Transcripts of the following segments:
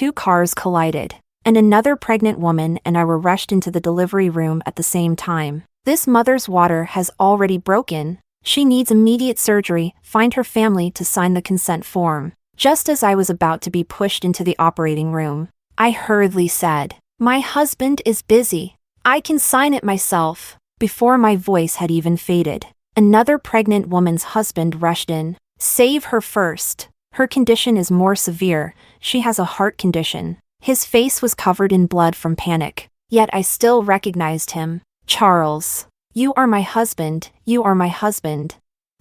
two cars collided, and another pregnant woman and I were rushed into the delivery room at the same time. This mother's water has already broken. She needs immediate surgery. Find her family to sign the consent form. Just as I was about to be pushed into the operating room, I hurriedly said, "My husband is busy. I can sign it myself." Before my voice had even faded, another pregnant woman's husband rushed in. "Save her first. Her condition is more severe. She has a heart condition." His face was covered in blood from panic, yet I still recognized him. "Charles. You are my husband. You are my husband."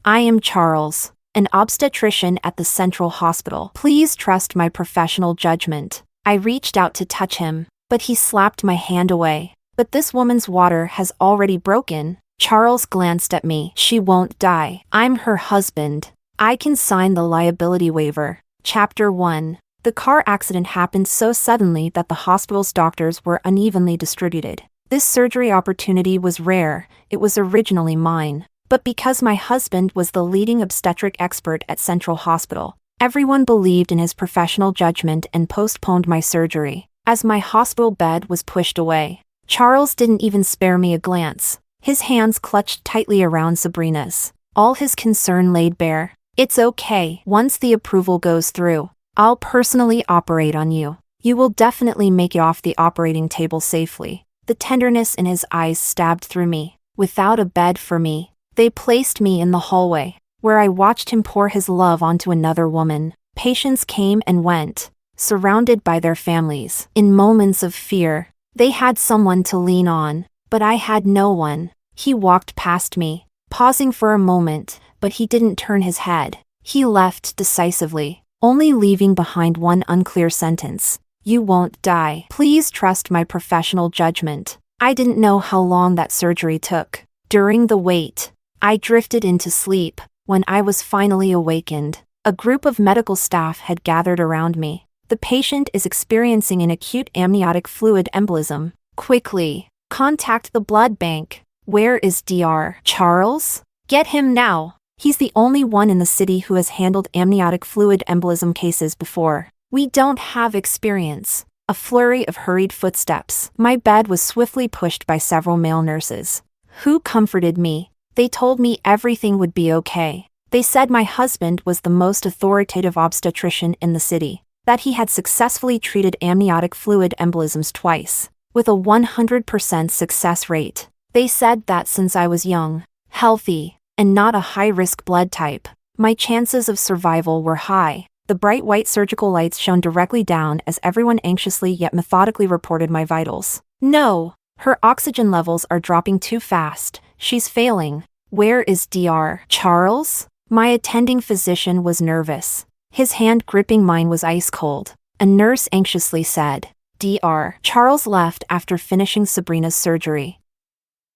"I am Charles, an obstetrician at the Central Hospital. Please trust my professional judgment." I reached out to touch him, but he slapped my hand away. "But this woman's water has already broken." Charles glanced at me. "She won't die. I'm her husband. I can sign the liability waiver." Chapter 1. The car accident happened so suddenly that the hospital's doctors were unevenly distributed. This surgery opportunity was rare. It was originally mine. But because my husband was the leading obstetric expert at Central Hospital, everyone believed in his professional judgment and postponed my surgery. As my hospital bed was pushed away, Charles didn't even spare me a glance. His hands clutched tightly around Sabrina's, all his concern laid bare. "It's okay. Once the approval goes through, I'll personally operate on you. You will definitely make it off the operating table safely." The tenderness in his eyes stabbed through me. Without a bed for me, they placed me in the hallway, where I watched him pour his love onto another woman. Patients came and went, surrounded by their families. In moments of fear, they had someone to lean on, but I had no one. He walked past me, pausing for a moment, but he didn't turn his head. He left decisively, only leaving behind one unclear sentence. "You won't die. Please trust my professional judgment." I didn't know how long that surgery took. During the wait, I drifted into sleep. When I was finally awakened, a group of medical staff had gathered around me. "The patient is experiencing an acute amniotic fluid embolism. Quickly, contact the blood bank." "Where is Dr. Charles? Get him now. He's the only one in the city who has handled amniotic fluid embolism cases before." "We don't have experience." A flurry of hurried footsteps. My bed was swiftly pushed by several male nurses, who comforted me. They told me everything would be okay. They said my husband was the most authoritative obstetrician in the city, that he had successfully treated amniotic fluid embolisms twice, with a 100% success rate. They said that since I was young, healthy, and not a high-risk blood type, my chances of survival were high. The bright white surgical lights shone directly down as everyone anxiously yet methodically reported my vitals. "No, her oxygen levels are dropping too fast. She's failing." "Where is Dr. Charles?" My attending physician was nervous. His hand gripping mine was ice cold. A nurse anxiously said, "Dr. Charles left after finishing Sabrina's surgery.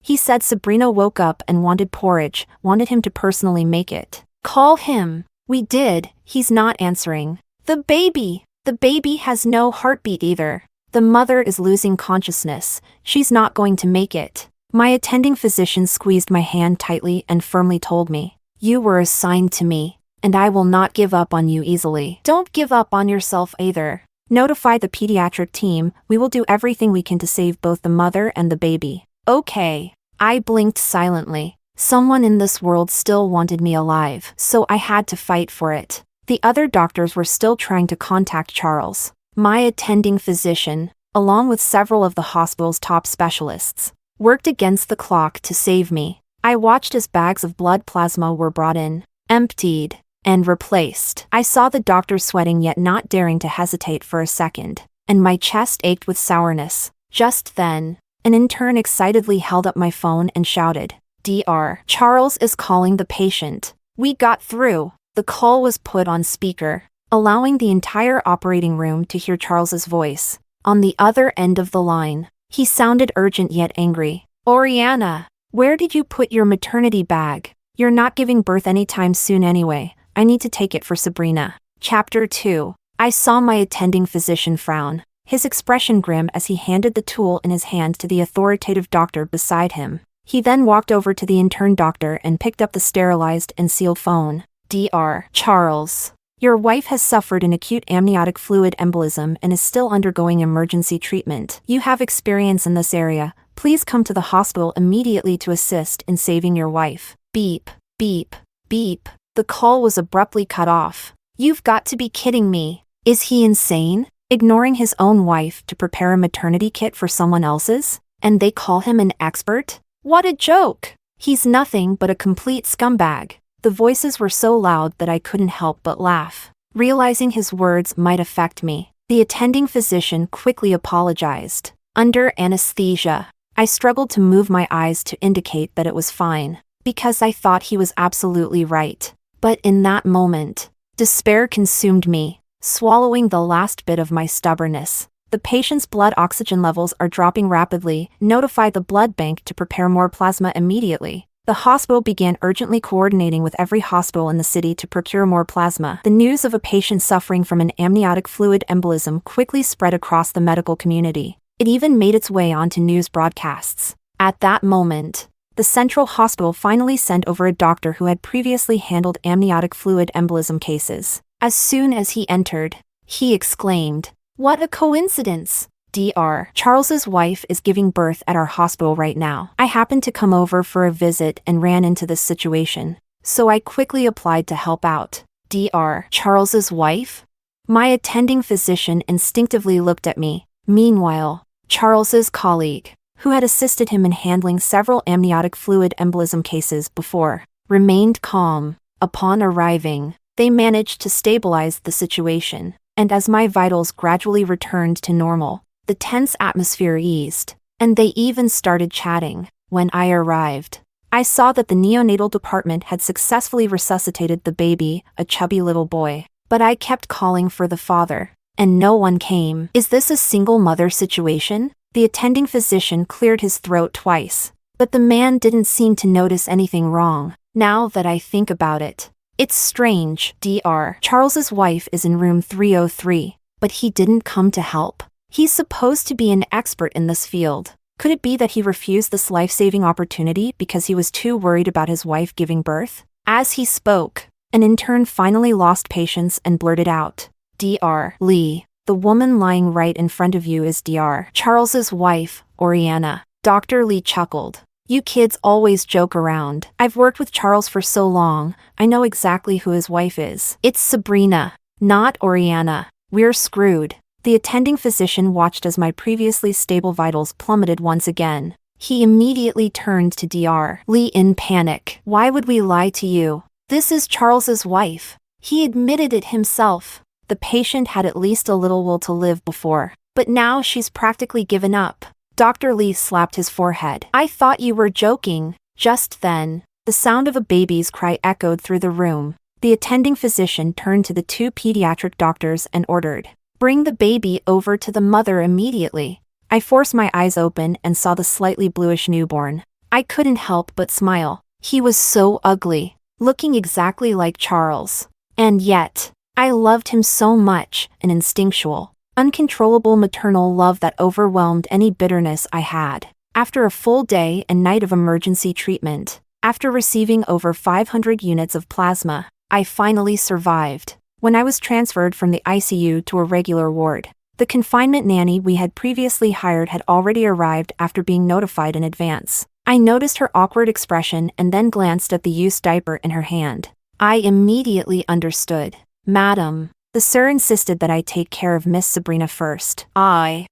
He said Sabrina woke up and wanted porridge, wanted him to personally make it." "Call him." "We did. He's not answering." The baby has no heartbeat either. The mother is losing consciousness. She's not going to make it." My attending physician squeezed my hand tightly and firmly told me, "You were assigned to me, and I will not give up on you easily. Don't give up on yourself either. Notify the pediatric team. We will do everything we can to save both the mother and the baby." "Okay." I blinked silently. Someone in this world still wanted me alive, so I had to fight for it. The other doctors were still trying to contact Charles. My attending physician, along with several of the hospital's top specialists, worked against the clock to save me. I watched as bags of blood plasma were brought in, emptied, and replaced. I saw the doctor sweating yet not daring to hesitate for a second, and my chest ached with sourness. Just then, an intern excitedly held up my phone and shouted, "Dr. Charles is calling the patient." We got through. The call was put on speaker, allowing the entire operating room to hear Charles's voice. On the other end of the line, he sounded urgent yet angry. "Oriana, where did you put your maternity bag? You're not giving birth anytime soon anyway. I need to take it for Sabrina." Chapter 2. I saw my attending physician frown, his expression grim as he handed the tool in his hand to the authoritative doctor beside him. He then walked over to the intern doctor and picked up the sterilized and sealed phone. "Dr. Charles, Your wife has suffered an acute amniotic fluid embolism and is still undergoing emergency treatment. You have experience in this area. Please come to the hospital immediately to assist in saving your wife. Beep, beep, beep. The call was abruptly cut off. You've got to be kidding me. Is he insane? Ignoring his own wife to prepare a maternity kit for someone else's? And they call him an expert? What a joke! He's nothing but a complete scumbag. The voices were so loud that I couldn't help but laugh. Realizing his words might affect me, the attending physician quickly apologized. Under anesthesia, I struggled to move my eyes to indicate that it was fine, because I thought he was absolutely right. But in that moment, despair consumed me, swallowing the last bit of my stubbornness. The patient's blood oxygen levels are dropping rapidly. Notify the blood bank to prepare more plasma immediately. The hospital began urgently coordinating with every hospital in the city to procure more plasma. The news of a patient suffering from an amniotic fluid embolism quickly spread across the medical community. It even made its way onto news broadcasts. At that moment, the central hospital finally sent over a doctor who had previously handled amniotic fluid embolism cases. As soon as he entered, he exclaimed, "What a coincidence! Dr. Charles's wife is giving birth at our hospital right now. I happened to come over for a visit and ran into this situation, so I quickly applied to help out." Dr. Charles's wife? My attending physician instinctively looked at me. Meanwhile, Charles's colleague, who had assisted him in handling several amniotic fluid embolism cases before, remained calm. Upon arriving, they managed to stabilize the situation, and as my vitals gradually returned to normal, the tense atmosphere eased, and they even started chatting. When I arrived, I saw that the neonatal department had successfully resuscitated the baby, a chubby little boy. But I kept calling for the father, and no one came. Is this a single mother situation? The attending physician cleared his throat twice, but the man didn't seem to notice anything wrong. Now that I think about it, it's strange. Dr. Charles's wife is in room 303, but he didn't come to help. He's supposed to be an expert in this field. Could it be that he refused this life-saving opportunity because he was too worried about his wife giving birth? As he spoke, an intern finally lost patience and blurted out, "Dr. Lee, the woman lying right in front of you is Dr. Charles's wife, Oriana." Dr. Lee chuckled. "You kids always joke around. I've worked with Charles for so long, I know exactly who his wife is. It's Sabrina, not Oriana. We're screwed." The attending physician watched as my previously stable vitals plummeted once again. He immediately turned to Dr. Lee in panic. "Why would we lie to you? This is Charles's wife. He admitted it himself. The patient had at least a little will to live before, but now she's practically given up." Dr. Lee slapped his forehead. "I thought you were joking." Just then, the sound of a baby's cry echoed through the room. The attending physician turned to the two pediatric doctors and ordered, "Bring the baby over to the mother immediately." I forced my eyes open and saw the slightly bluish newborn. I couldn't help but smile. He was so ugly, looking exactly like Charles. And yet, I loved him so much, an instinctual, uncontrollable maternal love that overwhelmed any bitterness I had. After a full day and night of emergency treatment, after receiving over 500 units of plasma, I finally survived. When I was transferred from the ICU to a regular ward, the confinement nanny we had previously hired had already arrived after being notified in advance. I noticed her awkward expression and then glanced at the used diaper in her hand. I immediately understood. "Madam, the sir insisted that I take care of Miss Sabrina first." I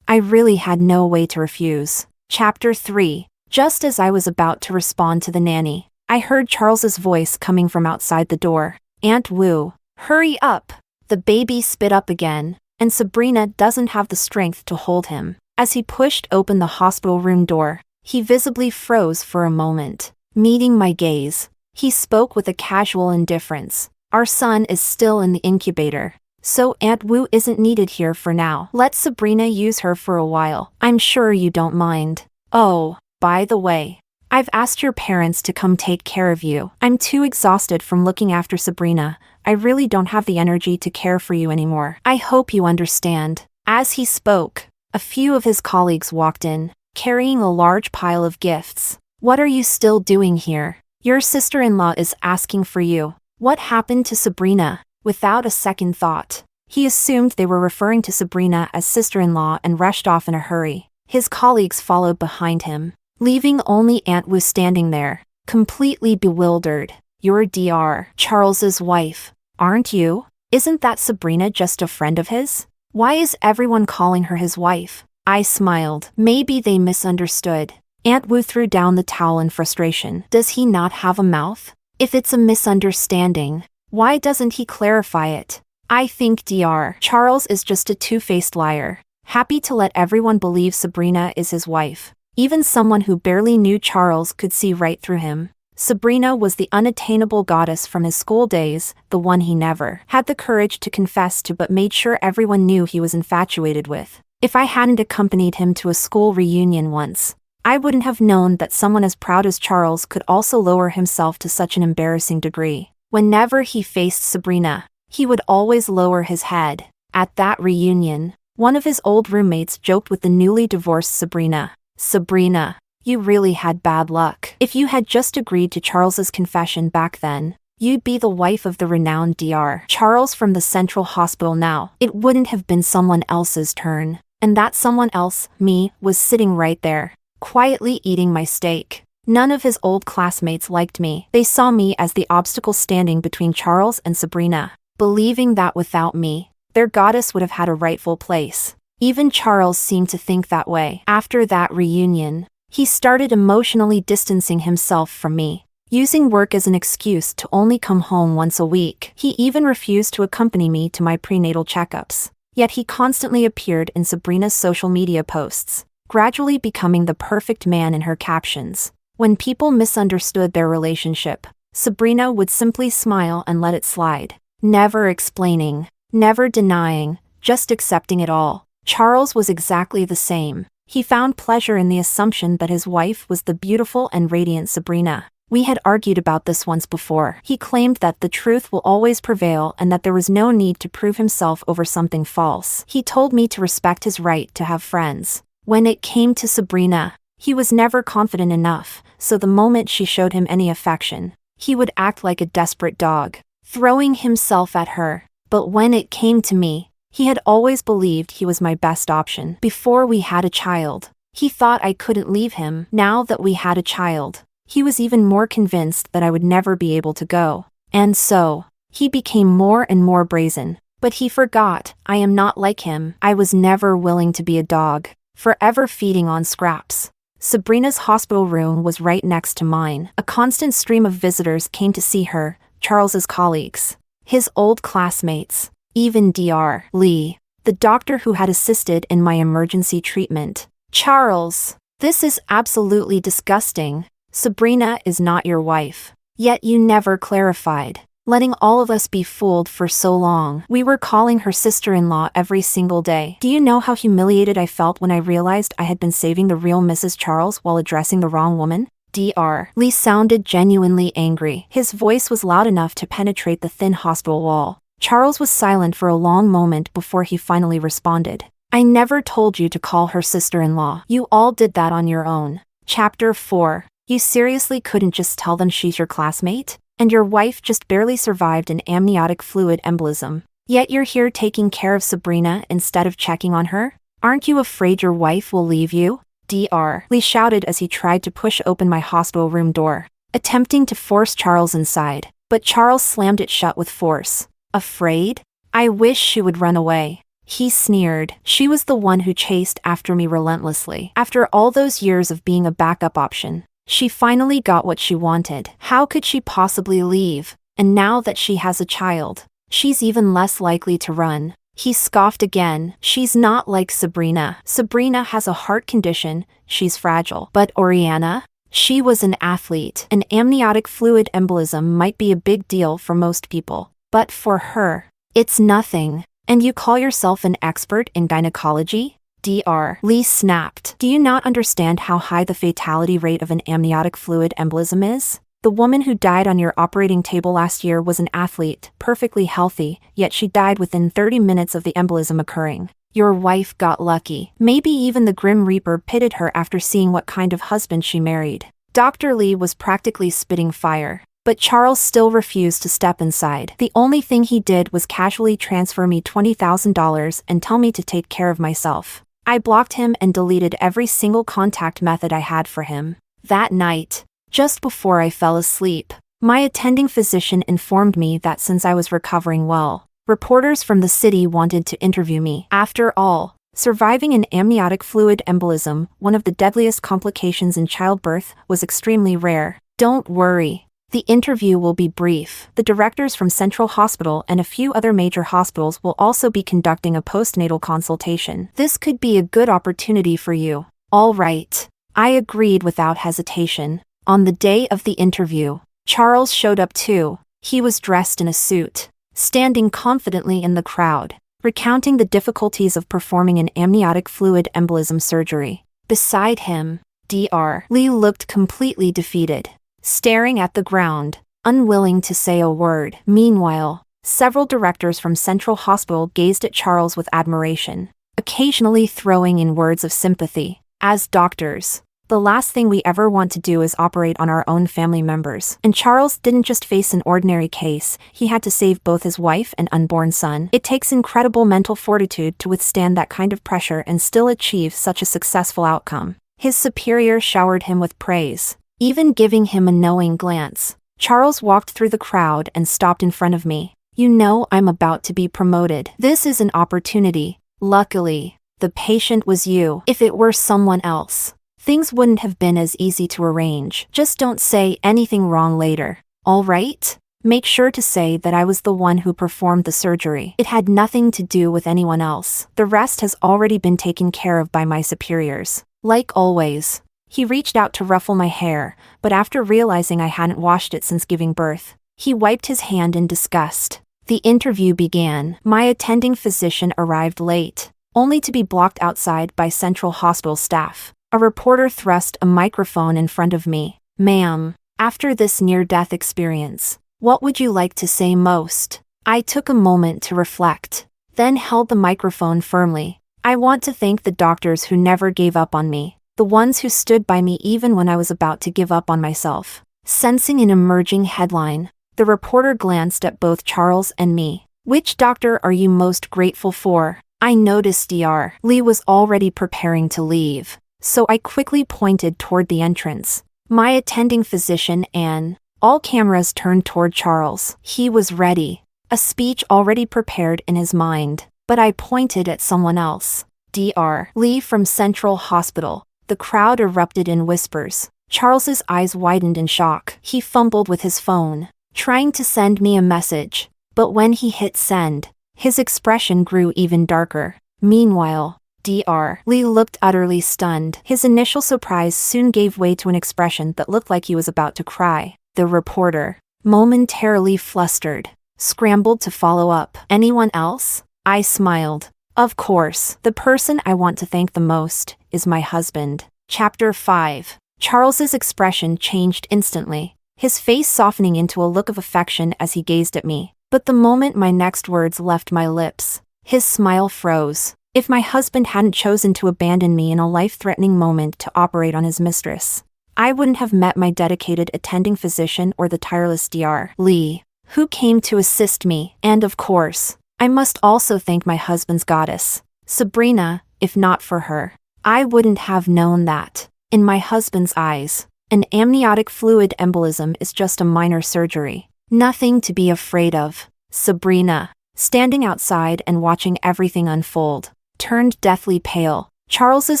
really had no way to refuse. Chapter 3. Just as I was about to respond to the nanny, I heard Charles's voice coming from outside the door. "Aunt Wu, hurry up! The baby spit up again, and Sabrina doesn't have the strength to hold him." As he pushed open the hospital room door, he visibly froze for a moment. Meeting my gaze, he spoke with a casual indifference. "Our son is still in the incubator, so Aunt Wu isn't needed here for now. Let Sabrina use her for a while. I'm sure you don't mind. Oh, by the way, I've asked your parents to come take care of you. I'm too exhausted from looking after Sabrina. I really don't have the energy to care for you anymore. I hope you understand." As he spoke, a few of his colleagues walked in, carrying a large pile of gifts. "What are you still doing here? Your sister-in-law is asking for you. What happened to Sabrina?" without a second thought. He assumed they were referring to Sabrina as sister-in-law and rushed off in a hurry. His colleagues followed behind him, leaving only Aunt Wu standing there, completely bewildered. "You're Dr. Charles's wife, aren't you? Isn't that Sabrina just a friend of his? Why is everyone calling her his wife?" I smiled. Maybe they misunderstood. Aunt Wu threw down the towel in frustration. Does he not have a mouth? If it's a misunderstanding, why doesn't he clarify it? I think Dr. Charles is just a two-faced liar, happy to let everyone believe Sabrina is his wife. Even someone who barely knew Charles could see right through him. Sabrina was the unattainable goddess from his school days, the one he never had the courage to confess to but made sure everyone knew he was infatuated with. If I hadn't accompanied him to a school reunion once, I wouldn't have known that someone as proud as Charles could also lower himself to such an embarrassing degree. Whenever he faced Sabrina, he would always lower his head. At that reunion, one of his old roommates joked with the newly divorced Sabrina. "Sabrina, you really had bad luck. If you had just agreed to Charles's confession back then, you'd be the wife of the renowned Dr. Charles from the Central Hospital now. It wouldn't have been someone else's turn." And that someone else, me, was sitting right there, quietly eating my steak. None of his old classmates liked me. They saw me as the obstacle standing between Charles and Sabrina, believing that without me, their goddess would have had a rightful place. Even Charles seemed to think that way. After that reunion, he started emotionally distancing himself from me, using work as an excuse to only come home once a week. He even refused to accompany me to my prenatal checkups. Yet he constantly appeared in Sabrina's social media posts, gradually becoming the perfect man in her captions. When people misunderstood their relationship, Sabrina would simply smile and let it slide, never explaining, never denying, just accepting it all. Charles was exactly the same. He found pleasure in the assumption that his wife was the beautiful and radiant Sabrina. We had argued about this once before. He claimed that the truth will always prevail and that there was no need to prove himself over something false. He told me to respect his right to have friends. When it came to Sabrina, he was never confident enough, so the moment she showed him any affection, he would act like a desperate dog, throwing himself at her. But when it came to me, he had always believed he was my best option. Before we had a child, he thought I couldn't leave him. Now that we had a child, he was even more convinced that I would never be able to go. And so, he became more and more brazen. But he forgot, I am not like him. I was never willing to be a dog, forever feeding on scraps. Sabrina's hospital room was right next to mine. A constant stream of visitors came to see her, Charles's colleagues, his old classmates, even Dr. Lee, the doctor who had assisted in my emergency treatment. "Charles, this is absolutely disgusting. Sabrina is not your wife. Yet you never clarified, letting all of us be fooled for so long. We were calling her sister-in-law every single day. Do you know how humiliated I felt when I realized I had been saving the real Mrs. Charles while addressing the wrong woman?" Dr. Lee sounded genuinely angry. His voice was loud enough to penetrate the thin hospital wall. Charles was silent for a long moment before he finally responded. "I never told you to call her sister-in-law. You all did that on your own." Chapter 4. You seriously couldn't just tell them she's your classmate? And your wife just barely survived an amniotic fluid embolism. Yet you're here taking care of Sabrina instead of checking on her? Aren't you afraid your wife will leave you? Dr. Lee shouted as he tried to push open my hospital room door, attempting to force Charles inside. But Charles slammed it shut with force. "Afraid? I wish she would run away." He sneered. She was the one who chased after me relentlessly. After all those years of being a backup option, she finally got what she wanted. How could she possibly leave? And now that she has a child, she's even less likely to run. He scoffed again. She's not like Sabrina. Sabrina has a heart condition, she's fragile. But Oriana? She was an athlete. An amniotic fluid embolism might be a big deal for most people. But for her, it's nothing. And you call yourself an expert in gynecology? Dr. Lee snapped. Do you not understand how high the fatality rate of an amniotic fluid embolism is? The woman who died on your operating table last year was an athlete, perfectly healthy, yet she died within 30 minutes of the embolism occurring. Your wife got lucky. Maybe even the Grim Reaper pitied her after seeing what kind of husband she married. Dr. Lee was practically spitting fire. but Charles still refused to step inside. The only thing he did was casually transfer me $20,000 and tell me to take care of myself. I blocked him and deleted every single contact method I had for him. That night, just before I fell asleep, my attending physician informed me that since I was recovering well, reporters from the city wanted to interview me. After all, surviving an amniotic fluid embolism, one of the deadliest complications in childbirth, was extremely rare. Don't worry. The interview will be brief. The directors from Central Hospital and a few other major hospitals will also be conducting a postnatal consultation. This could be a good opportunity for you. All right. I agreed without hesitation. On the day of the interview, Charles showed up too. He was dressed in a suit, standing confidently in the crowd, recounting the difficulties of performing an amniotic fluid embolism surgery. Beside him, Dr. Lee looked completely defeated, staring at the ground, unwilling to say a word. Meanwhile, several directors from Central Hospital gazed at Charles with admiration, occasionally throwing in words of sympathy. As doctors, the last thing we ever want to do is operate on our own family members. And Charles didn't just face an ordinary case, he had to save both his wife and unborn son. It takes incredible mental fortitude to withstand that kind of pressure and still achieve such a successful outcome. His superior showered him with praise, even giving him a knowing glance. Charles walked through the crowd and stopped in front of me. You know I'm about to be promoted. This is an opportunity. Luckily, the patient was you. If it were someone else, things wouldn't have been as easy to arrange. Just don't say anything wrong later. All right? Make sure to say that I was the one who performed the surgery. It had nothing to do with anyone else. The rest has already been taken care of by my superiors. Like always, he reached out to ruffle my hair, but after realizing I hadn't washed it since giving birth, he wiped his hand in disgust. The interview began. My attending physician arrived late, only to be blocked outside by Central Hospital staff. A reporter thrust a microphone in front of me. Ma'am, after this near-death experience, what would you like to say most? I took a moment to reflect, then held the microphone firmly. I want to thank the doctors who never gave up on me, the ones who stood by me even when I was about to give up on myself. Sensing an emerging headline, the reporter glanced at both Charles and me. Which doctor are you most grateful for? I noticed Dr. Lee was already preparing to leave, so I quickly pointed toward the entrance. My attending physician and all cameras turned toward Charles. He was ready, a speech already prepared in his mind, but I pointed at someone else. Dr. Lee from Central Hospital. The crowd erupted in whispers. Charles's eyes widened in shock. He fumbled with his phone, trying to send me a message, but when he hit send, his expression grew even darker. Meanwhile, Dr. Lee looked utterly stunned. His initial surprise soon gave way to an expression that looked like he was about to cry. The reporter, momentarily flustered, scrambled to follow up. Anyone else? I smiled. Of course, the person I want to thank the most is my husband. Chapter 5. Charles's expression changed instantly, his face softening into a look of affection as he gazed at me. But the moment my next words left my lips, his smile froze. If my husband hadn't chosen to abandon me in a life-threatening moment to operate on his mistress, I wouldn't have met my dedicated attending physician or the tireless Dr. Lee, who came to assist me. And of course, I must also thank my husband's goddess, Sabrina. If not for her, I wouldn't have known that, in my husband's eyes, an amniotic fluid embolism is just a minor surgery. Nothing to be afraid of. Sabrina, standing outside and watching everything unfold, turned deathly pale. Charles's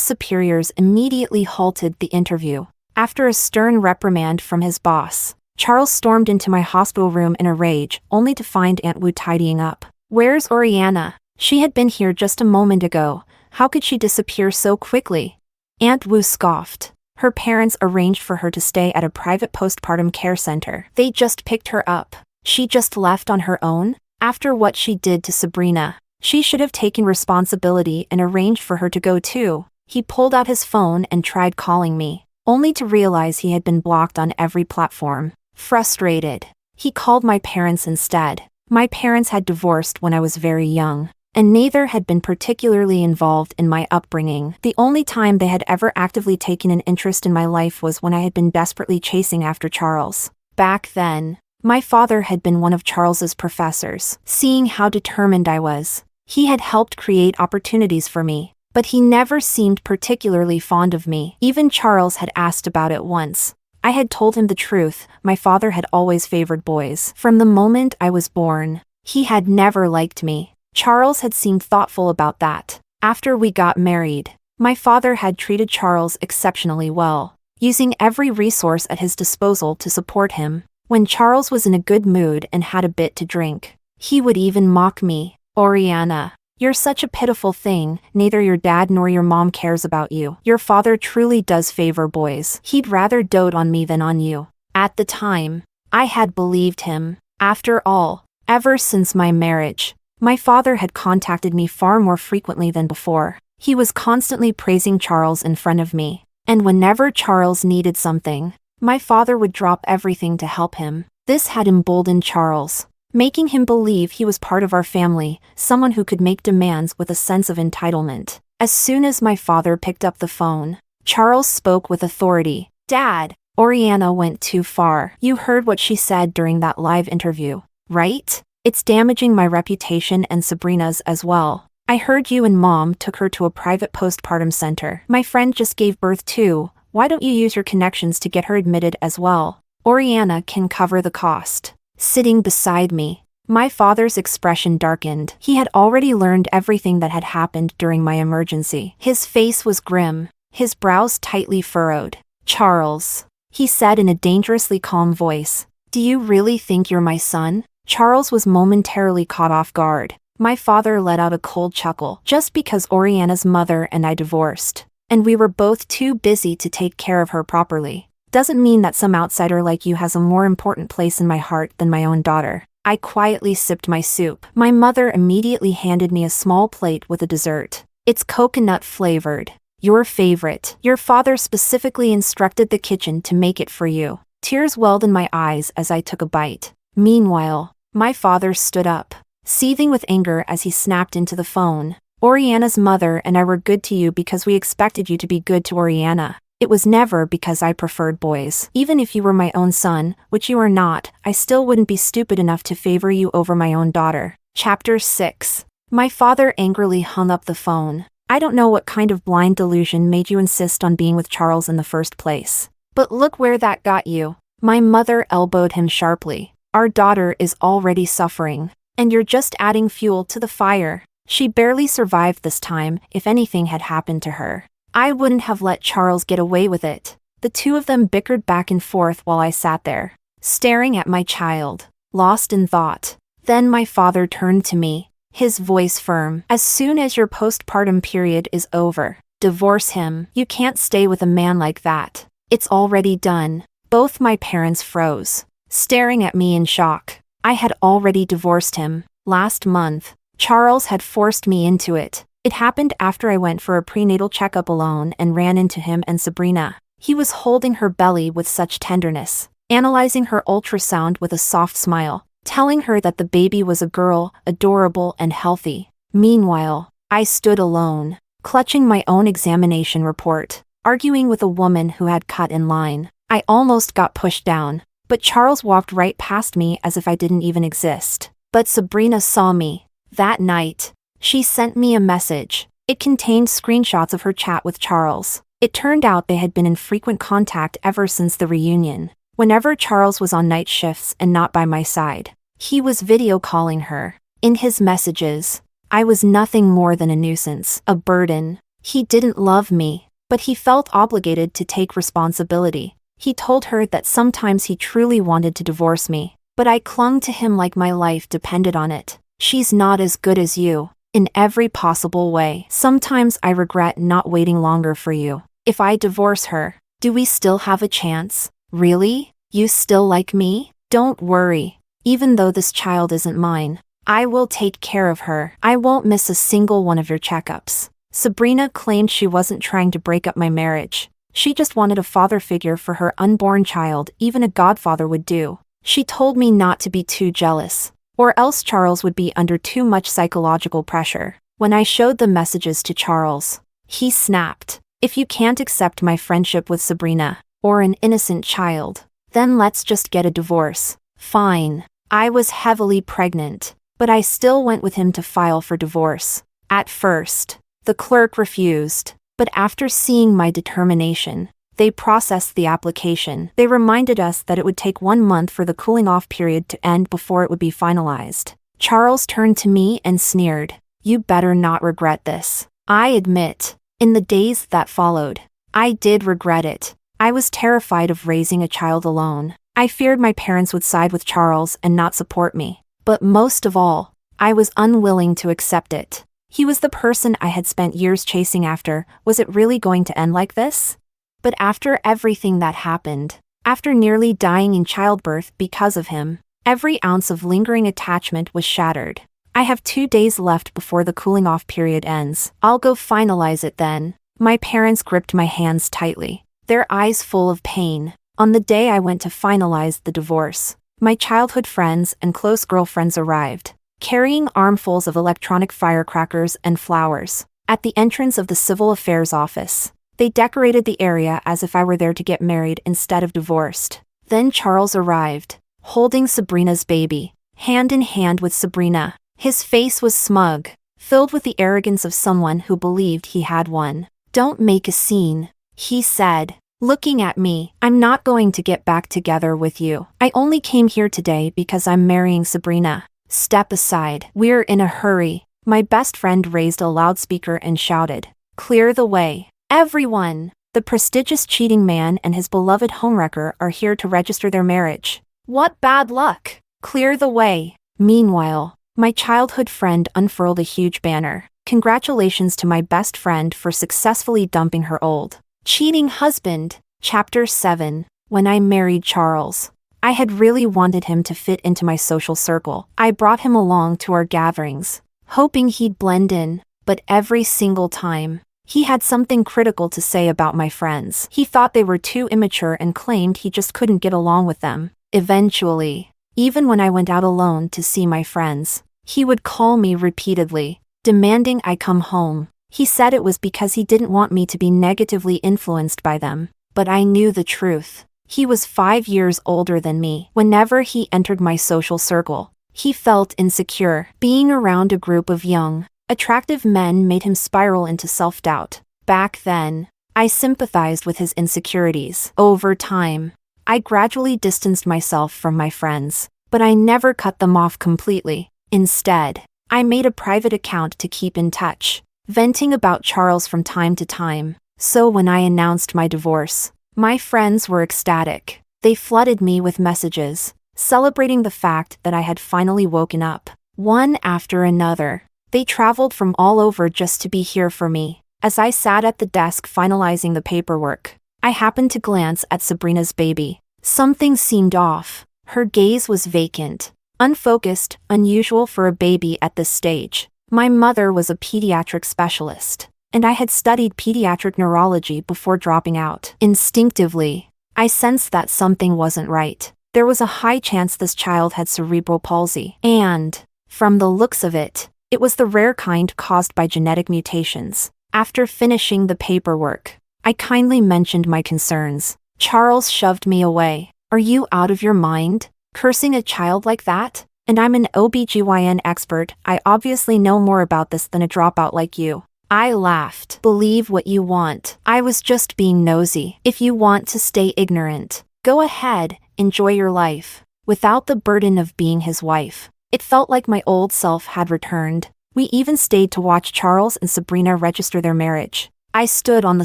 superiors immediately halted the interview. After a stern reprimand from his boss, Charles stormed into my hospital room in a rage, only to find Aunt Wu tidying up. Where's Oriana? She had been here just a moment ago. How could she disappear so quickly? Aunt Wu scoffed. Her parents arranged for her to stay at a private postpartum care center. They just picked her up. She just left on her own? After what she did to Sabrina, she should have taken responsibility and arranged for her to go too. He pulled out his phone and tried calling me, only to realize he had been blocked on every platform. Frustrated, he called my parents instead. My parents had divorced when I was very young, and neither had been particularly involved in my upbringing. The only time they had ever actively taken an interest in my life was when I had been desperately chasing after Charles. Back then, My father had been one of Charles's professors. Seeing how determined I was, he had helped create opportunities for me, but he never seemed particularly fond of me. Even Charles had asked about it once. I had told him the truth. My father had always favored boys. From the moment I was born, he had never liked me. Charles had seemed thoughtful about that. After we got married, my father had treated Charles exceptionally well, using every resource at his disposal to support him. When Charles was in a good mood and had a bit to drink, he would even mock me. "Oriana, you're such a pitiful thing. Neither your dad nor your mom cares about you. Your father truly does favor boys. He'd rather dote on me than on you." At the time, I had believed him. After all, ever since my marriage, my father had contacted me far more frequently than before. He was constantly praising Charles in front of me, and whenever Charles needed something, my father would drop everything to help him. This had emboldened Charles, making him believe he was part of our family, someone who could make demands with a sense of entitlement. As soon as my father picked up the phone, Charles spoke with authority. "Dad, Oriana went too far. You heard what she said during that live interview, right? It's damaging my reputation and Sabrina's as well. I heard you and Mom took her to a private postpartum center. My friend just gave birth too. Why don't you use your connections to get her admitted as well? Oriana can cover the cost." Sitting beside me, my father's expression darkened. He had already learned everything that had happened during my emergency. His face was grim, his brows tightly furrowed. "Charles," he said in a dangerously calm voice, "do you really think you're my son?" Charles was momentarily caught off guard. My father let out a cold chuckle. "Just because Oriana's mother and I divorced, and we were both too busy to take care of her properly, doesn't mean that some outsider like you has a more important place in my heart than my own daughter." I quietly sipped my soup. My mother immediately handed me a small plate with a dessert. "It's coconut flavored. Your favorite. Your father specifically instructed the kitchen to make it for you." Tears welled in my eyes as I took a bite. Meanwhile, my father stood up, seething with anger as he snapped into the phone. "Oriana's mother and I were good to you because we expected you to be good to Oriana. It was never because I preferred boys. Even if you were my own son, which you are not, I still wouldn't be stupid enough to favor you over my own daughter." Chapter 6. My father angrily hung up the phone. "I don't know what kind of blind delusion made you insist on being with Charles in the first place, but look where that got you." My mother elbowed him sharply. "Our daughter is already suffering, and you're just adding fuel to the fire. She barely survived this time. If anything had happened to her, I wouldn't have let Charles get away with it." The two of them bickered back and forth while I sat there, staring at my child, lost in thought. Then my father turned to me, his voice firm. "As soon as your postpartum period is over, divorce him. You can't stay with a man like that. It's already done." Both my parents froze, staring at me in shock. I had already divorced him. Last month, Charles had forced me into it. It happened after I went for a prenatal checkup alone and ran into him and Sabrina. He was holding her belly with such tenderness, analyzing her ultrasound with a soft smile, telling her that the baby was a girl, adorable and healthy. Meanwhile, I stood alone, clutching my own examination report, arguing with a woman who had cut in line. I almost got pushed down, but Charles walked right past me as if I didn't even exist. But Sabrina saw me. That night, she sent me a message. It contained screenshots of her chat with Charles. It turned out they had been in frequent contact ever since the reunion. Whenever Charles was on night shifts and not by my side, he was video calling her. In his messages, I was nothing more than a nuisance, a burden. He didn't love me, but he felt obligated to take responsibility. He told her that sometimes he truly wanted to divorce me, but I clung to him like my life depended on it. "She's not as good as you, in every possible way. Sometimes I regret not waiting longer for you. If I divorce her, do we still have a chance? Really? You still like me? Don't worry. Even though this child isn't mine, I will take care of her. I won't miss a single one of your checkups." Sabrina claimed she wasn't trying to break up my marriage. She just wanted a father figure for her unborn child. Even a godfather would do. She told me not to be too jealous, or else Charles would be under too much psychological pressure. When I showed the messages to Charles, he snapped. "If you can't accept my friendship with Sabrina, or an innocent child, then let's just get a divorce." Fine. I was heavily pregnant, but I still went with him to file for divorce. At first, the clerk refused, but after seeing my determination, they processed the application. They reminded us that it would take 1 month for the cooling-off period to end before it would be finalized. Charles turned to me and sneered, "You better not regret this." I admit, in the days that followed, I did regret it. I was terrified of raising a child alone. I feared my parents would side with Charles and not support me. But most of all, I was unwilling to accept it. He was the person I had spent years chasing after. Was it really going to end like this? But after everything that happened, after nearly dying in childbirth because of him, every ounce of lingering attachment was shattered. I have 2 days left before the cooling-off period ends. I'll go finalize it then. My parents gripped my hands tightly, their eyes full of pain. On the day I went to finalize the divorce, my childhood friends and close girlfriends arrived, carrying armfuls of electronic firecrackers and flowers. At the entrance of the Civil Affairs office, they decorated the area as if I were there to get married instead of divorced. Then Charles arrived, holding Sabrina's baby, hand in hand with Sabrina. His face was smug, filled with the arrogance of someone who believed he had one. "Don't make a scene," he said, looking at me. "I'm not going to get back together with you. I only came here today because I'm marrying Sabrina. Step aside. We're in a hurry." My best friend raised a loudspeaker and shouted, "Clear the way. Everyone! The prestigious cheating man and his beloved homewrecker are here to register their marriage. What bad luck! Clear the way." Meanwhile, my childhood friend unfurled a huge banner. "Congratulations to my best friend for successfully dumping her old, cheating husband." Chapter 7. When I married Charles. I had really wanted him to fit into my social circle. I brought him along to our gatherings, hoping he'd blend in, but every single time, he had something critical to say about my friends. He thought they were too immature and claimed he just couldn't get along with them. Eventually, even when I went out alone to see my friends, he would call me repeatedly, demanding I come home. He said it was because he didn't want me to be negatively influenced by them. But I knew the truth. He was 5 years older than me. Whenever he entered my social circle, he felt insecure. Being around a group of young, attractive men made him spiral into self-doubt. Back then, I sympathized with his insecurities. Over time, I gradually distanced myself from my friends, but I never cut them off completely. Instead, I made a private account to keep in touch, venting about Charles from time to time. So when I announced my divorce, my friends were ecstatic. They flooded me with messages, celebrating the fact that I had finally woken up. One after another, they traveled from all over just to be here for me. As I sat at the desk finalizing the paperwork, I happened to glance at Sabrina's baby. Something seemed off. Her gaze was vacant, unfocused, unusual for a baby at this stage. My mother was a pediatric specialist, and I had studied pediatric neurology before dropping out. Instinctively, I sensed that something wasn't right. There was a high chance this child had cerebral palsy. And, from the looks of it, it was the rare kind caused by genetic mutations. After finishing the paperwork, I kindly mentioned my concerns. Charles shoved me away. "Are you out of your mind? Cursing a child like that? And I'm an OBGYN expert. I obviously know more about this than a dropout like you." I laughed. "Believe what you want. I was just being nosy. If you want to stay ignorant, go ahead, enjoy your life." Without the burden of being his wife, it felt like my old self had returned. We even stayed to watch Charles and Sabrina register their marriage. I stood on the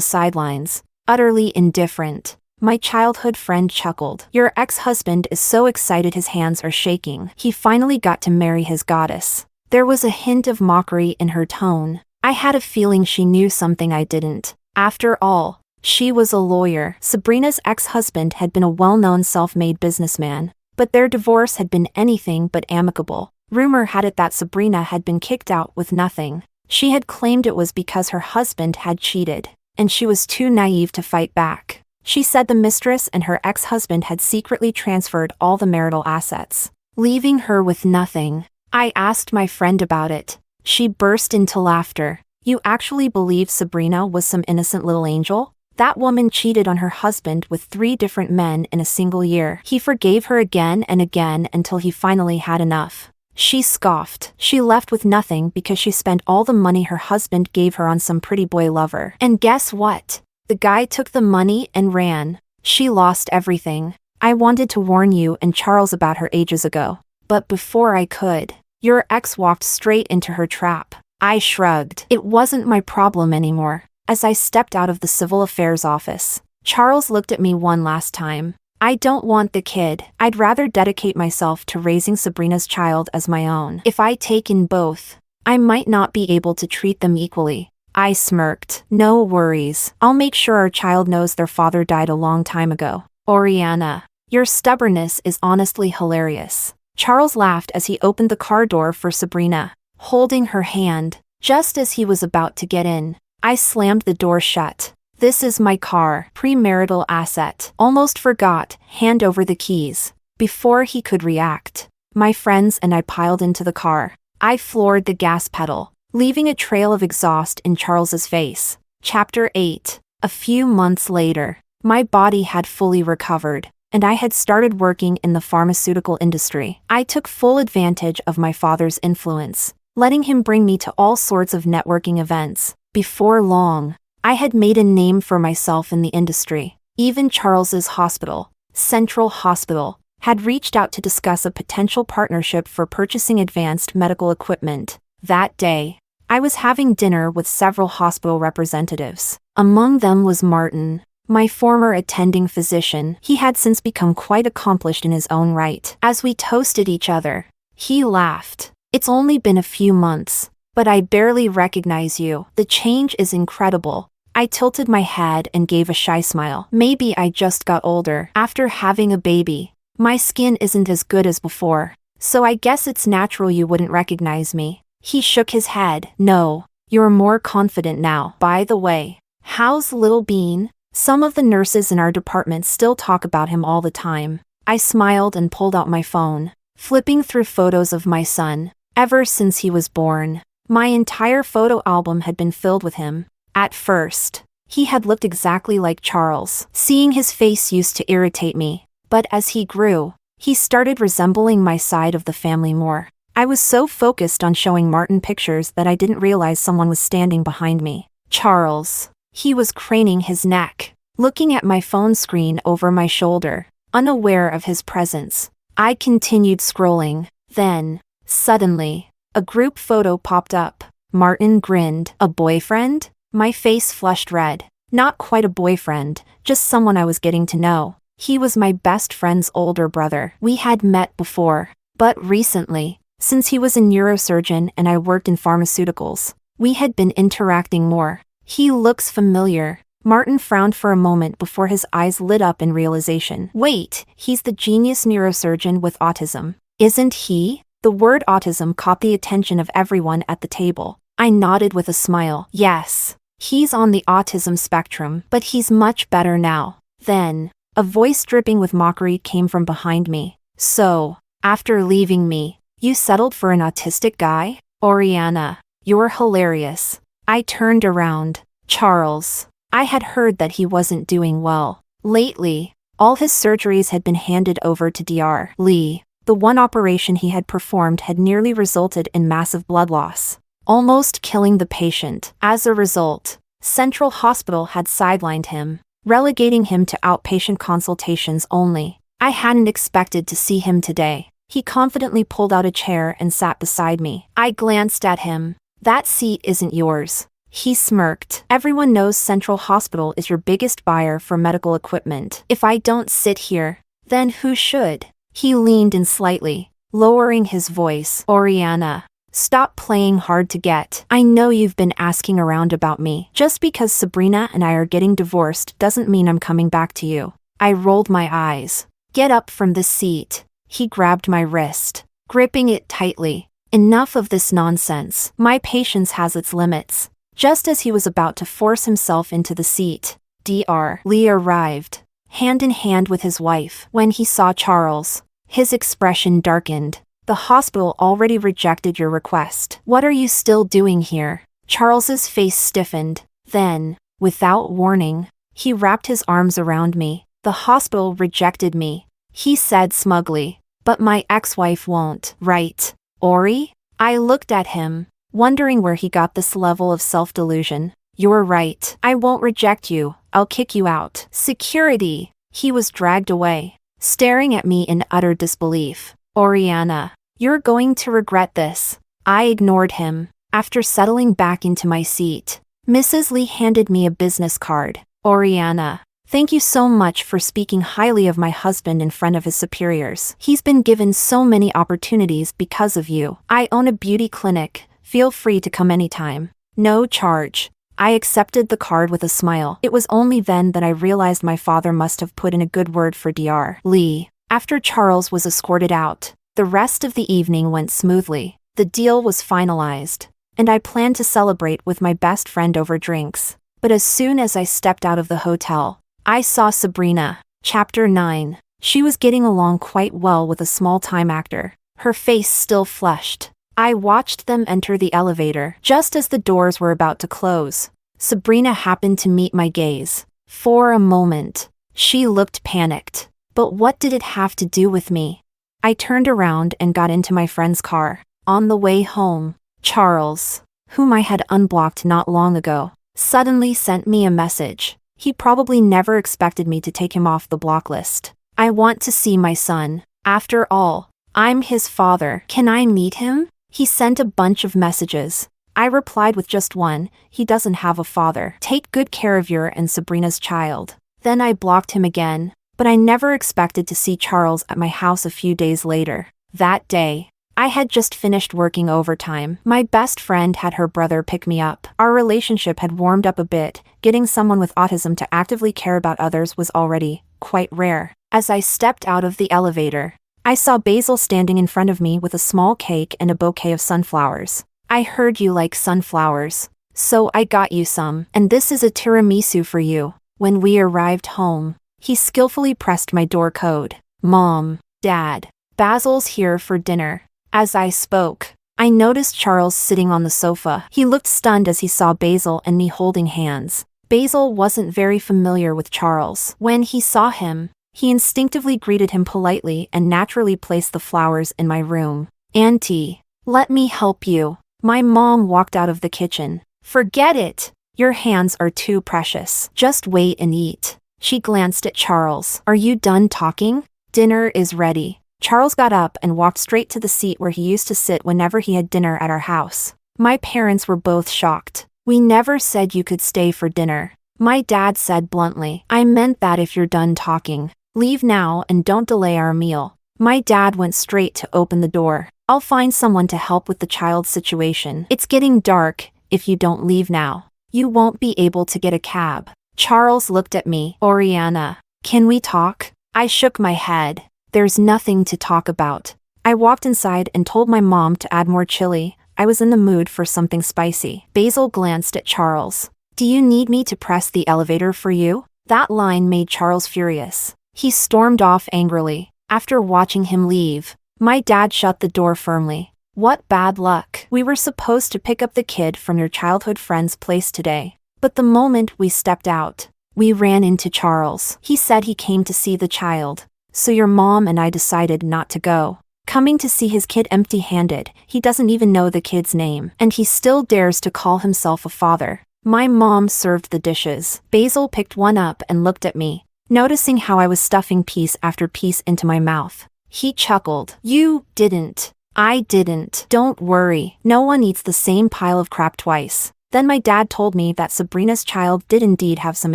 sidelines, utterly indifferent. My childhood friend chuckled. "Your ex-husband is so excited his hands are shaking. He finally got to marry his goddess." There was a hint of mockery in her tone. I had a feeling she knew something I didn't. After all, she was a lawyer. Sabrina's ex-husband had been a well-known self-made businessman, but their divorce had been anything but amicable. Rumor had it that Sabrina had been kicked out with nothing. She had claimed it was because her husband had cheated, and she was too naive to fight back. She said the mistress and her ex-husband had secretly transferred all the marital assets, leaving her with nothing. I asked my friend about it. She burst into laughter. "You actually believe Sabrina was some innocent little angel? That woman cheated on her husband with 3 different men in a single year. He forgave her again and again until he finally had enough. She scoffed. She left with nothing because she spent all the money her husband gave her on some pretty boy lover. And guess what? The guy took the money and ran. She lost everything. I wanted to warn you and Charles about her ages ago. But before I could, your ex walked straight into her trap. I shrugged. It wasn't my problem anymore. As I stepped out of the civil affairs office, Charles looked at me one last time. I don't want the kid. I'd rather dedicate myself to raising Sabrina's child as my own. If I take in both, I might not be able to treat them equally. I smirked. No worries. I'll make sure our child knows their father died a long time ago. Oriana, your stubbornness is honestly hilarious. Charles laughed as he opened the car door for Sabrina, holding her hand. Just as he was about to get in, I slammed the door shut. This is my car, premarital asset. Almost forgot, hand over the keys. Before he could react, my friends and I piled into the car. I floored the gas pedal, leaving a trail of exhaust in Charles's face. Chapter 8. A few months later, my body had fully recovered, and I had started working in the pharmaceutical industry. I took full advantage of my father's influence, letting him bring me to all sorts of networking events. Before long, I had made a name for myself in the industry. Even Charles's hospital, Central Hospital, had reached out to discuss a potential partnership for purchasing advanced medical equipment. That day, I was having dinner with several hospital representatives. Among them was Martin, my former attending physician. He had since become quite accomplished in his own right. As we toasted each other, he laughed. It's only been a few months, but I barely recognize you. The change is incredible. I tilted my head and gave a shy smile. Maybe I just got older. After having a baby, my skin isn't as good as before, so I guess it's natural you wouldn't recognize me. He shook his head. No, you're more confident now. By the way, how's little Bean? Some of the nurses in our department still talk about him all the time. I smiled and pulled out my phone, flipping through photos of my son. Ever since he was born, my entire photo album had been filled with him. At first, he had looked exactly like Charles. Seeing his face used to irritate me, but as he grew, he started resembling my side of the family more. I was so focused on showing Martin pictures that I didn't realize someone was standing behind me. Charles. He was craning his neck, looking at my phone screen over my shoulder, unaware of his presence. I continued scrolling. Then, suddenly, a group photo popped up. Martin grinned. A boyfriend? My face flushed red. Not quite a boyfriend, just someone I was getting to know. He was my best friend's older brother. We had met before, but recently, since he was a neurosurgeon and I worked in pharmaceuticals, we had been interacting more. He looks familiar. Martin frowned for a moment before his eyes lit up in realization. Wait, he's the genius neurosurgeon with autism, isn't he? The word autism caught the attention of everyone at the table. I nodded with a smile. Yes. He's on the autism spectrum, but he's much better now. Then, a voice dripping with mockery came from behind me. So, after leaving me, you settled for an autistic guy? Oriana, you're hilarious. I turned around. Charles. I had heard that he wasn't doing well. Lately, all his surgeries had been handed over to Dr. Lee. The one operation he had performed had nearly resulted in massive blood loss, almost killing the patient. As a result, Central Hospital had sidelined him, relegating him to outpatient consultations only. I hadn't expected to see him today. He confidently pulled out a chair and sat beside me. I glanced at him. That seat isn't yours. He smirked. Everyone knows Central Hospital is your biggest buyer for medical equipment. If I don't sit here, then who should? He leaned in slightly, lowering his voice. Oriana, stop playing hard to get. I know you've been asking around about me. Just because Sabrina and I are getting divorced doesn't mean I'm coming back to you. I rolled my eyes. Get up from this seat. He grabbed my wrist, gripping it tightly. Enough of this nonsense. My patience has its limits. Just as he was about to force himself into the seat, Dr. Lee arrived, hand in hand with his wife. When he saw Charles, his expression darkened. The hospital already rejected your request. What are you still doing here? Charles's face stiffened. Then, without warning, He wrapped his arms around me. The hospital rejected me, he said smugly. But my ex-wife won't, right, Ori? I looked at him, wondering where he got this level of self-delusion. You're right. I won't reject you. I'll kick you out. Security. He was dragged away, staring at me in utter disbelief. Oriana, you're going to regret this. I ignored him. After settling back into my seat, Mrs. Lee handed me a business card. Oriana, thank you so much for speaking highly of my husband in front of his superiors. He's been given so many opportunities because of you. I own a beauty clinic. Feel free to come anytime. No charge. I accepted the card with a smile. It was only then that I realized my father must have put in a good word for Dr. Lee. After Charles was escorted out, the rest of the evening went smoothly. The deal was finalized, and I planned to celebrate with my best friend over drinks. But as soon as I stepped out of the hotel, I saw Sabrina. Chapter 9. She was getting along quite well with a small-time actor, her face still flushed. I watched them enter the elevator. Just as the doors were about to close, Sabrina happened to meet my gaze. For a moment, she looked panicked. But what did it have to do with me? I turned around and got into my friend's car. On the way home, Charles, whom I had unblocked not long ago, suddenly sent me a message. He probably never expected me to take him off the block list. I want to see my son. After all, I'm his father. Can I meet him? He sent a bunch of messages. I replied with just one. He doesn't have a father. Take good care of your and Sabrina's child. Then I blocked him again. But I never expected to see Charles at my house a few days later. That day, I had just finished working overtime. My best friend had her brother pick me up. Our relationship had warmed up a bit. Getting someone with autism to actively care about others was already quite rare. As I stepped out of the elevator, I saw Basil standing in front of me with a small cake and a bouquet of sunflowers. I heard you like sunflowers, so I got you some. And this is a tiramisu for you. When we arrived home, he skillfully pressed my door code. Mom, Dad, Basil's here for dinner. As I spoke, I noticed Charles sitting on the sofa. He looked stunned as he saw Basil and me holding hands. Basil wasn't very familiar with Charles. When he saw him, he instinctively greeted him politely and naturally placed the flowers in my room. Auntie, let me help you. My mom walked out of the kitchen. Forget it. Your hands are too precious. Just wait and eat. She glanced at Charles. Are you done talking? Dinner is ready. Charles got up and walked straight to the seat where he used to sit whenever he had dinner at our house. My parents were both shocked. We never said you could stay for dinner. My dad said bluntly. I meant that if you're done talking, leave now and don't delay our meal. My dad went straight to open the door. I'll find someone to help with the child's situation. It's getting dark. If you don't leave now, you won't be able to get a cab. Charles looked at me. Oriana, can we talk? I shook my head. There's nothing to talk about. I walked inside and told my mom to add more chili. I was in the mood for something spicy. Basil glanced at Charles. Do you need me to press the elevator for you? That line made Charles furious. He stormed off angrily. After watching him leave, my dad shut the door firmly. What bad luck. We were supposed to pick up the kid from your childhood friend's place today. But the moment we stepped out, we ran into Charles. He said he came to see the child. So your mom and I decided not to go. Coming to see his kid empty-handed, he doesn't even know the kid's name. And he still dares to call himself a father. My mom served the dishes. Basil picked one up and looked at me, noticing how I was stuffing piece after piece into my mouth. He chuckled. You didn't. I didn't. Don't worry. No one eats the same pile of crap twice. Then my dad told me that Sabrina's child did indeed have some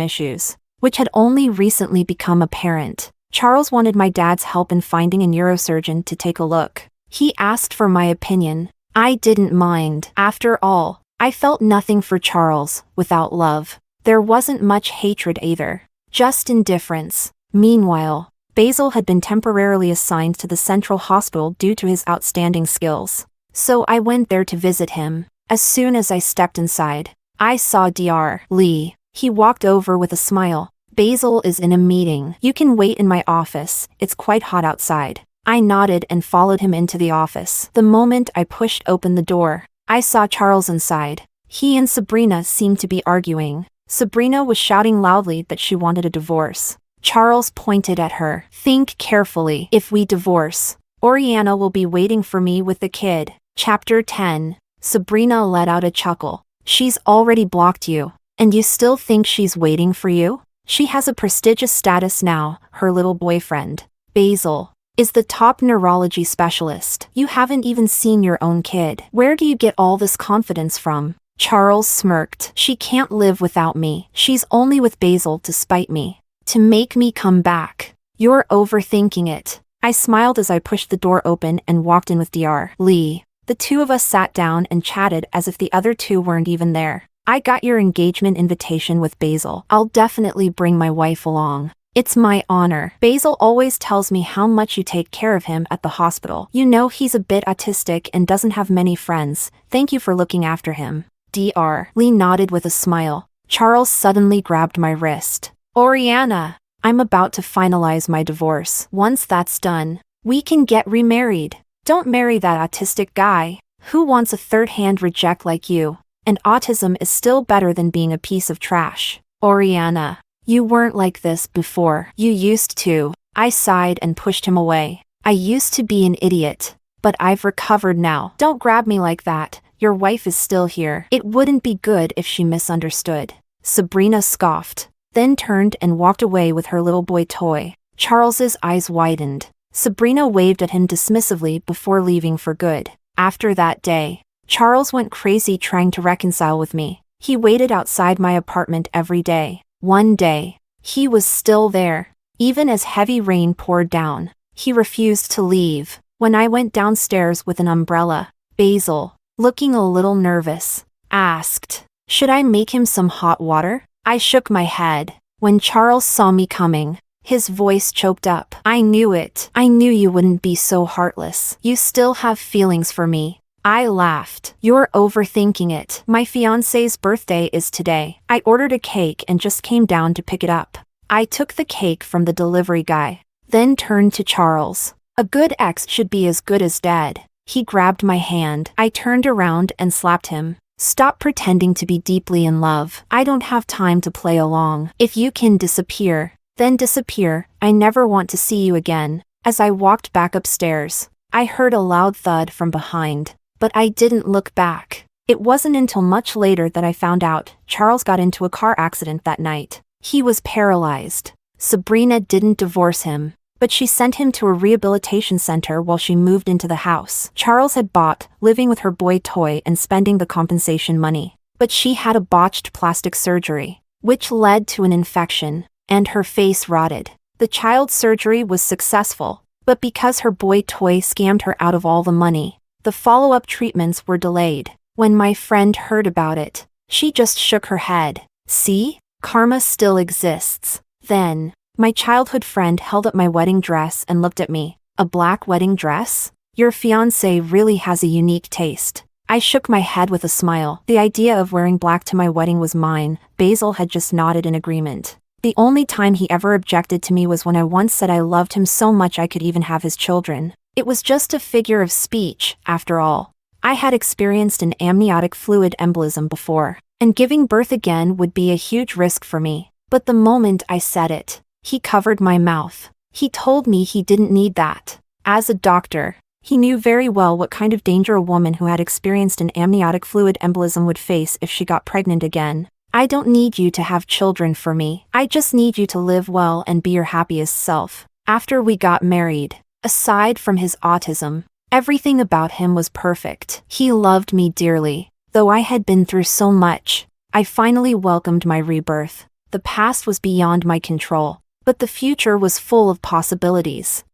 issues, which had only recently become apparent. Charles wanted my dad's help in finding a neurosurgeon to take a look. He asked for my opinion. I didn't mind. After all, I felt nothing for Charles without love. There wasn't much hatred either, just indifference. Meanwhile, Basil had been temporarily assigned to the central hospital due to his outstanding skills. So I went there to visit him. As soon as I stepped inside, I saw Dr. Lee. He walked over with a smile. Basil is in a meeting. You can wait in my office. It's quite hot outside. I nodded and followed him into the office. The moment I pushed open the door, I saw Charles inside. He and Sabrina seemed to be arguing. Sabrina was shouting loudly that she wanted a divorce. Charles pointed at her. Think carefully. If we divorce, Oriana will be waiting for me with the kid. Chapter 10. Sabrina let out a chuckle. She's already blocked you, and you still think she's waiting for you? She has a prestigious status now. Her little boyfriend, Basil, is the top neurology specialist. You haven't even seen your own kid. Where do you get all this confidence from? Charles smirked. She can't live without me. She's only with Basil to spite me, to make me come back. You're overthinking it. I smiled as I pushed the door open and walked in with Dr. Lee. The two of us sat down and chatted as if the other two weren't even there. I got your engagement invitation with Basil. I'll definitely bring my wife along. It's my honor. Basil always tells me how much you take care of him at the hospital. You know he's a bit autistic and doesn't have many friends. Thank you for looking after him. Dr. Lee nodded with a smile. Charles suddenly grabbed my wrist. Oriana, I'm about to finalize my divorce. Once that's done, we can get remarried. Don't marry that autistic guy. Who wants a third-hand reject like you? And autism is still better than being a piece of trash. Oriana, you weren't like this before. You used to. I sighed and pushed him away. I used to be an idiot, but I've recovered now. Don't grab me like that. Your wife is still here. It wouldn't be good if she misunderstood. Sabrina scoffed, then turned and walked away with her little boy toy. Charles's eyes widened. Sabrina waved at him dismissively before leaving for good. After that day, Charles went crazy trying to reconcile with me. He waited outside my apartment every day. One day, he was still there, even as heavy rain poured down. He refused to leave. When I went downstairs with an umbrella, Basil, looking a little nervous, asked, "Should I make him some hot water?" I shook my head. When Charles saw me coming, his voice choked up. "I knew it. I knew you wouldn't be so heartless. You still have feelings for me." I laughed. "You're overthinking it. My fiancé's birthday is today. I ordered a cake and just came down to pick it up." I took the cake from the delivery guy, then turned to Charles. "A good ex should be as good as dead." He grabbed my hand. I turned around and slapped him. "Stop pretending to be deeply in love. I don't have time to play along. If you can disappear, then disappear. I never want to see you again." As I walked back upstairs, I heard a loud thud from behind, but I didn't look back. It wasn't until much later that I found out Charles got into a car accident that night. He was paralyzed. Sabrina didn't divorce him, but she sent him to a rehabilitation center while she moved into the house Charles had bought, living with her boy toy and spending the compensation money. But she had a botched plastic surgery, which led to an infection, and her face rotted. The child's surgery was successful, but because her boy toy scammed her out of all the money, the follow-up treatments were delayed. When my friend heard about it, she just shook her head. "See? Karma still exists." Then, my childhood friend held up my wedding dress and looked at me. "A black wedding dress? Your fiancé really has a unique taste." I shook my head with a smile. The idea of wearing black to my wedding was mine. Basil had just nodded in agreement. The only time he ever objected to me was when I once said I loved him so much I could even have his children. It was just a figure of speech, after all. I had experienced an amniotic fluid embolism before, and giving birth again would be a huge risk for me. But the moment I said it, he covered my mouth. He told me he didn't need that. As a doctor, he knew very well what kind of danger a woman who had experienced an amniotic fluid embolism would face if she got pregnant again. "I don't need you to have children for me. I just need you to live well and be your happiest self." After we got married, aside from his autism, everything about him was perfect. He loved me dearly. Though I had been through so much, I finally welcomed my rebirth. The past was beyond my control, but the future was full of possibilities.